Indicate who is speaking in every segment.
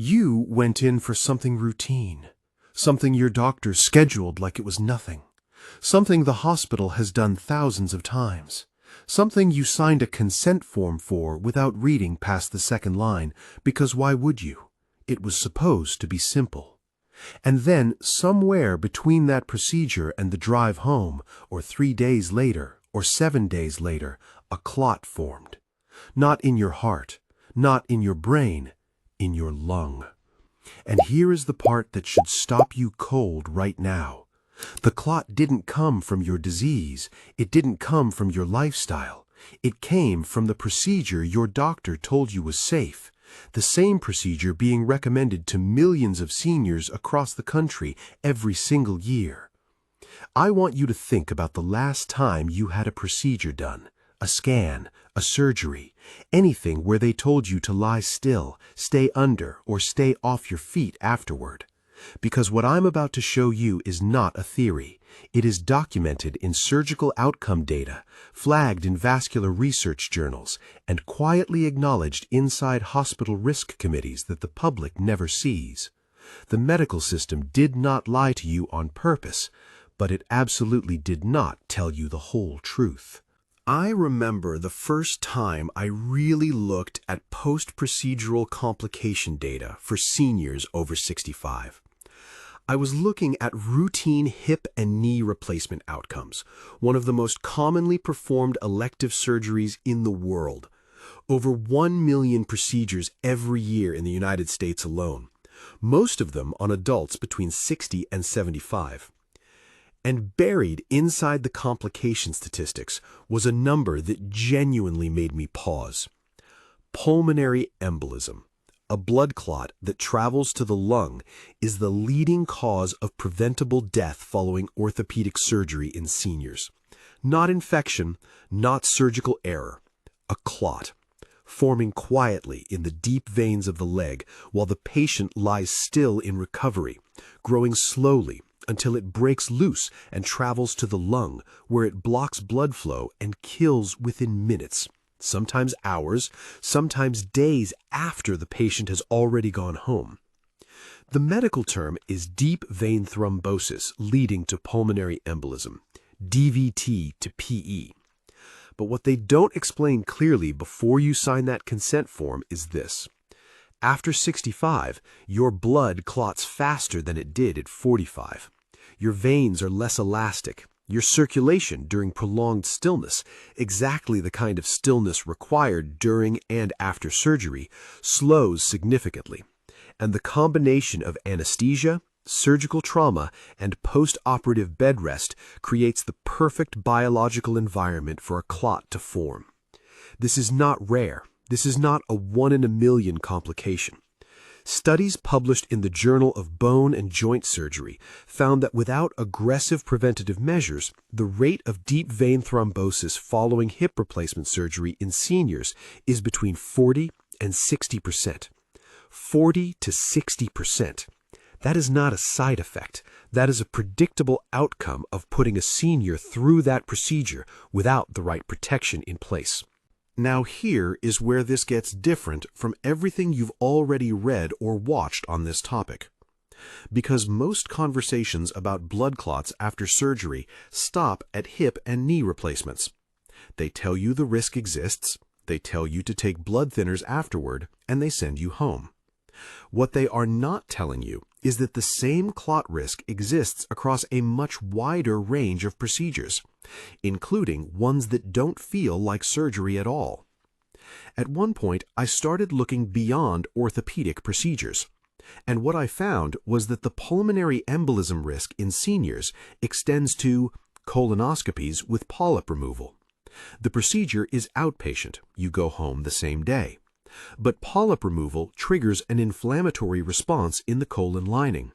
Speaker 1: You went in for something routine, something your doctor scheduled like it was nothing, something the hospital has done thousands of times, something you signed a consent form for without reading past the second line, because why would you? It was supposed to be simple. And then, somewhere between that procedure and the drive home, or 3 days later, or 7 days later, a clot formed. Not in your heart, not in your brain, in your lung. And here is the part that should stop you cold right now. The clot didn't come from your disease. It didn't come from your lifestyle. It came from the procedure your doctor told you was safe. The same procedure being recommended to millions of seniors across the country every single year. I want you to think about the last time you had a procedure done, a scan, a surgery, anything where they told you to lie still, stay under, or stay off your feet afterward. Because what I'm about to show you is not a theory. It is documented in surgical outcome data, flagged in vascular research journals, and quietly acknowledged inside hospital risk committees that the public never sees. The medical system did not lie to you on purpose, but it absolutely did not tell you the whole truth. I remember the first time I really looked at post-procedural complication data for seniors over 65. I was looking at routine hip and knee replacement outcomes, one of the most commonly performed elective surgeries in the world. Over 1 million procedures every year in the United States alone, most of them on adults between 60 and 75. And buried inside the complication statistics was a number that genuinely made me pause. Pulmonary embolism, a blood clot that travels to the lung, is the leading cause of preventable death following orthopedic surgery in seniors. Not infection, not surgical error, a clot, forming quietly in the deep veins of the leg while the patient lies still in recovery, growing slowly, until it breaks loose and travels to the lung, where it blocks blood flow and kills within minutes, sometimes hours, sometimes days after the patient has already gone home. The medical term is deep vein thrombosis leading to pulmonary embolism, DVT to PE. But what they don't explain clearly before you sign that consent form is this. After 65, your blood clots faster than it did at 45. Your veins are less elastic. Your circulation during prolonged stillness, exactly the kind of stillness required during and after surgery, slows significantly. And the combination of anesthesia, surgical trauma, and post-operative bed rest creates the perfect biological environment for a clot to form. This is not rare. This is not a 1 in a million complication. Studies published in the Journal of Bone and Joint Surgery found that without aggressive preventative measures, the rate of deep vein thrombosis following hip replacement surgery in seniors is between 40 and 60%. 40 to 60%. That is not a side effect. That is a predictable outcome of putting a senior through that procedure without the right protection in place. Now here is where this gets different from everything you've already read or watched on this topic. Because most conversations about blood clots after surgery stop at hip and knee replacements. They tell you the risk exists, they tell you to take blood thinners afterward, and they send you home. What they are not telling you is that the same clot risk exists across a much wider range of procedures, including ones that don't feel like surgery at all. At one point, I started looking beyond orthopedic procedures, and what I found was that the pulmonary embolism risk in seniors extends to colonoscopies with polyp removal. The procedure is outpatient. You go home the same day. But polyp removal triggers an inflammatory response in the colon lining.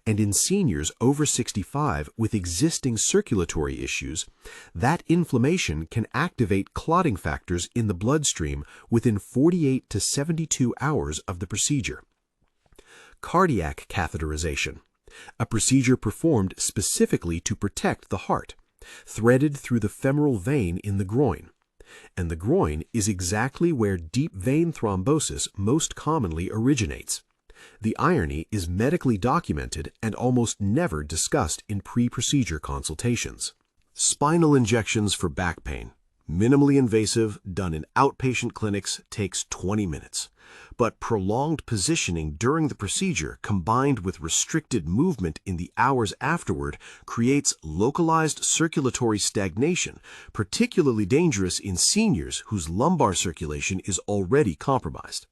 Speaker 1: And in seniors over 65 with existing circulatory issues, that inflammation can activate clotting factors in the bloodstream within 48 to 72 hours of the procedure. Cardiac catheterization, a procedure performed specifically to protect the heart, threaded through the femoral vein in the groin. And the groin is exactly where deep vein thrombosis most commonly originates.
Speaker 2: The irony is medically documented and almost never discussed in pre-procedure consultations. Spinal injections for back pain. Minimally invasive, done in outpatient clinics, takes 20 minutes. But prolonged positioning during the procedure combined with restricted movement in the hours afterward creates localized circulatory stagnation, particularly dangerous in seniors whose lumbar circulation is already compromised.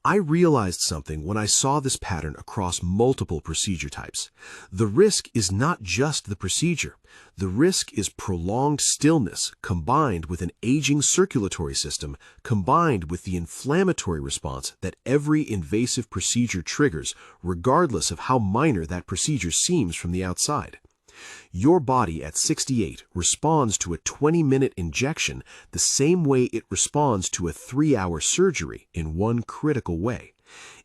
Speaker 2: I realized something when I saw this pattern across multiple procedure types. The risk is not just the procedure. The risk is prolonged stillness combined with an aging circulatory system combined with the inflammatory response that every invasive procedure triggers, regardless of how minor that procedure seems from the outside. Your body at 68 responds to a 20-minute injection the same way it responds to a 3-hour surgery in one critical way.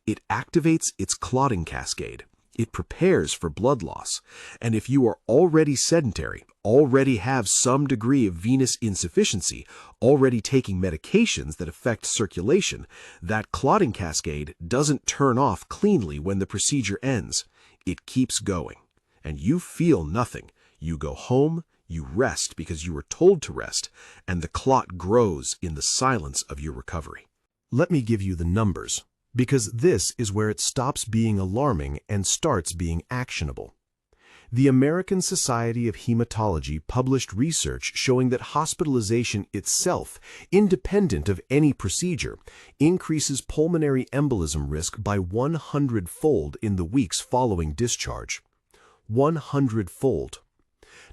Speaker 2: It activates its clotting cascade. It prepares for blood loss. And if you are already sedentary, already have some degree of venous insufficiency, already taking medications that affect circulation, that clotting cascade doesn't turn off cleanly when the procedure ends. It keeps going. And you feel nothing. You go home, you rest because you were told to rest, and the clot grows in the silence of your recovery.
Speaker 1: Let me give you the numbers, because this is where it stops being alarming and starts being actionable. The American Society of Hematology published research showing that hospitalization itself, independent of any procedure, increases pulmonary embolism risk by 100-fold in the weeks following discharge. 100-fold.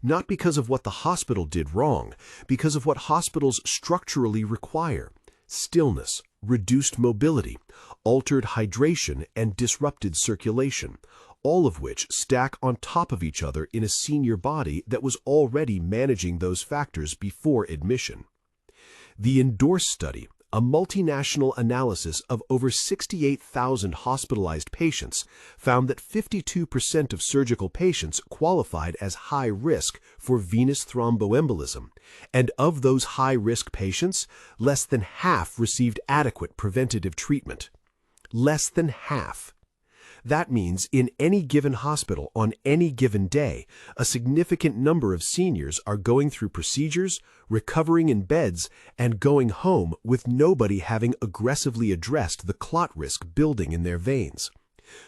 Speaker 1: Not because of what the hospital did wrong, because of what hospitals structurally require: stillness, reduced mobility, altered hydration, and disrupted circulation, all of which stack on top of each other in a senior body that was already managing those factors before admission. The ENDORSE study, a multinational analysis of over 68,000 hospitalized patients, found that 52% of surgical patients qualified as high risk for venous thromboembolism, and of those high-risk patients, less than half received adequate preventative treatment. Less than half. That means in any given hospital on any given day, a significant number of seniors are going through procedures, recovering in beds, and going home with nobody having aggressively addressed the clot risk building in their veins.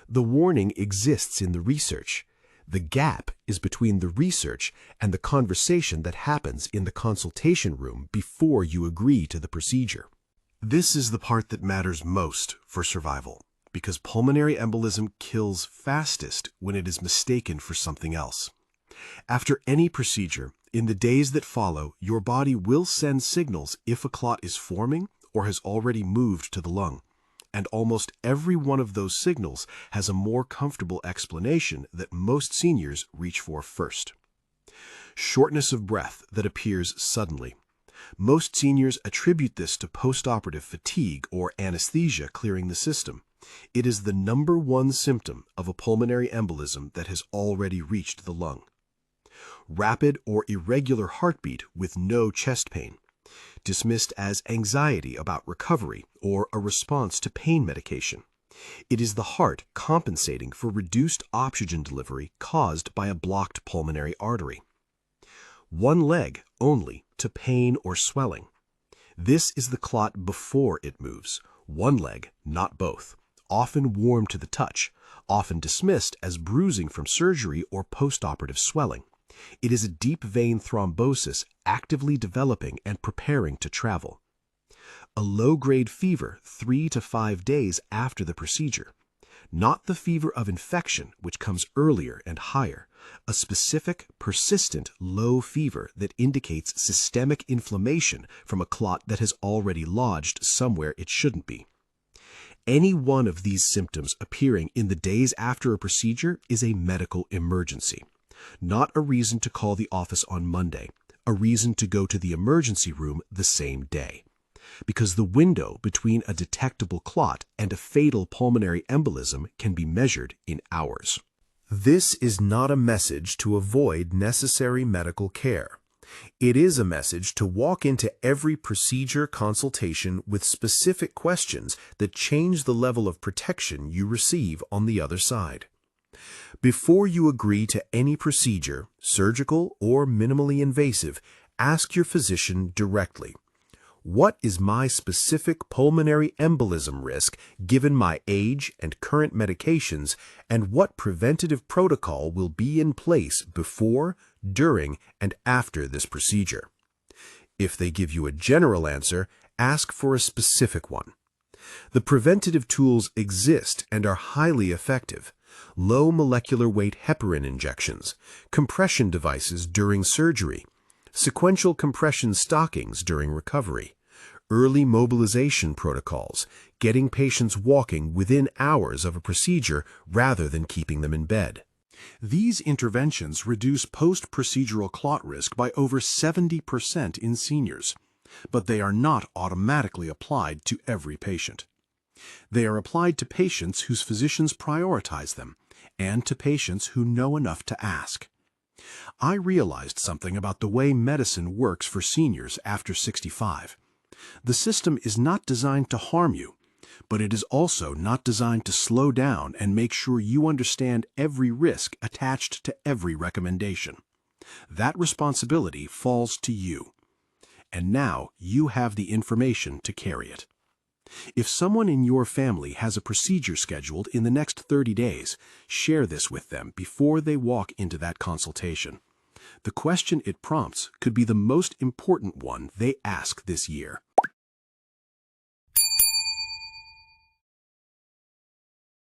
Speaker 1: The warning exists in the research. The gap is between the research and the conversation that happens in the consultation room before you agree to the procedure. This is the part that matters most for survival, because pulmonary embolism kills fastest when it is mistaken for something else. After any procedure, in the days that follow, your body will send signals if a clot is forming or has already moved to the lung. And almost every one of those signals has a more comfortable explanation that most seniors reach for first. Shortness of breath that appears suddenly. Most seniors attribute this to postoperative fatigue or anesthesia clearing the system. It is the #1 symptom of a pulmonary embolism that has already reached the lung. Rapid or irregular heartbeat with no chest pain, dismissed as anxiety about recovery or a response to pain medication. It is the heart compensating for reduced oxygen delivery caused by a blocked pulmonary artery. One leg only to pain or swelling. This is the clot before it moves. One leg, not both. Often warm to the touch, often dismissed as bruising from surgery or postoperative swelling. It is a deep vein thrombosis actively developing and preparing to travel. A low-grade fever 3 to 5 days after the procedure. Not the fever of infection, which comes earlier and higher. A specific, persistent low fever that indicates systemic inflammation from a clot that has already lodged somewhere it shouldn't be. Any one of these symptoms appearing in the days after a procedure is a medical emergency. Not a reason to call the office on Monday, a reason to go to the emergency room the same day. Because the window between a detectable clot and a fatal pulmonary embolism can be measured in hours. This is not a message to avoid necessary medical care.
Speaker 2: It is a message to walk into every procedure consultation with specific questions that change the level of protection you receive on the other side. Before you agree to any procedure, surgical or minimally invasive, ask your physician directly. What is my specific pulmonary embolism risk given my age and current medications, and what preventative protocol will be in place before, during, and after this procedure? If they give you a general answer, ask for a specific one. The preventative tools exist and are highly effective. Low molecular weight heparin injections, compression devices during surgery, sequential compression stockings during recovery, early mobilization protocols, getting patients walking within hours of a procedure rather than keeping them in bed.
Speaker 1: These interventions reduce post-procedural clot risk by over 70% in seniors, but they are not automatically applied to every patient. They are applied to patients whose physicians prioritize them and to patients who know enough to ask. I realized something about the way medicine works for seniors after 65. The system is not designed to harm you, but it is also not designed to slow down and make sure you understand every risk attached to every recommendation. That responsibility falls to you. And now you have the information to carry it. If someone in your family has a procedure scheduled in the next 30 days, share this with them before they walk into that consultation. The question it prompts could be the most important one they ask this year.